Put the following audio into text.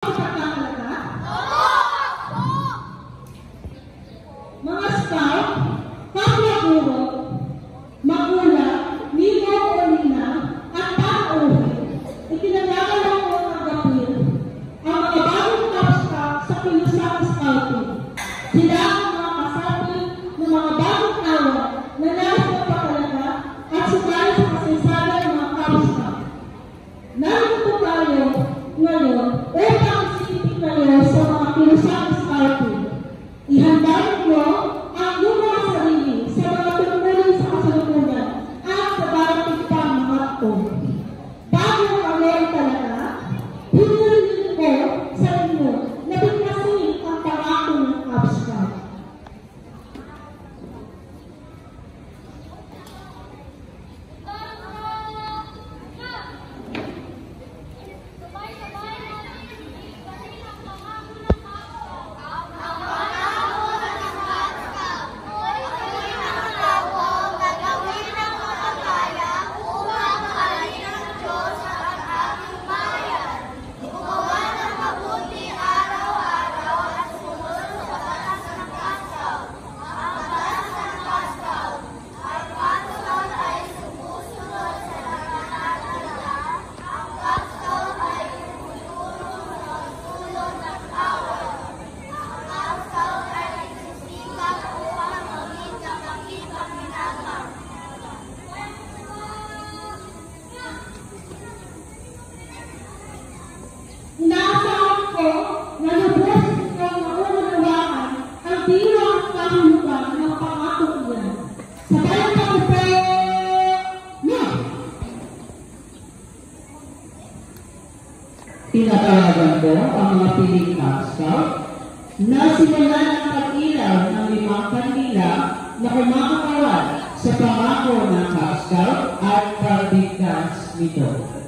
Mga scout, kapwa guro, magulang, nino o nina, at panauhin, ikinagagalang ko ng gapil ang mga bagong Cub Scout sa kilusang scouting. Sila ang mga kasapi ng mga bagong tawag na nais ng pakalaga at sumali sa kasaysayan ng mga Cub Scout. Narito tayo ngayon upang isipin kayo sa mga kilusang scouting. Ihanda ninyo ang inyong mga sarili sa mga tungkulin sa kasalukuyan at sa darating pang mga taon. Bago kami talaga, hinihiling ko sa inyo na bigkasin ang pangako ng Cub Scout. Inaasahan ko na lubos ikaw na unawaan ang diwa at kahulugan ng pangako iyan. Sabay na upo na! Tinatawagan ko ang mga piling Cub Scout na simulan ang pag-ilaw ng 5 kandila na kumakawal sa pangako ng Cub Scout at pagbigkas nito.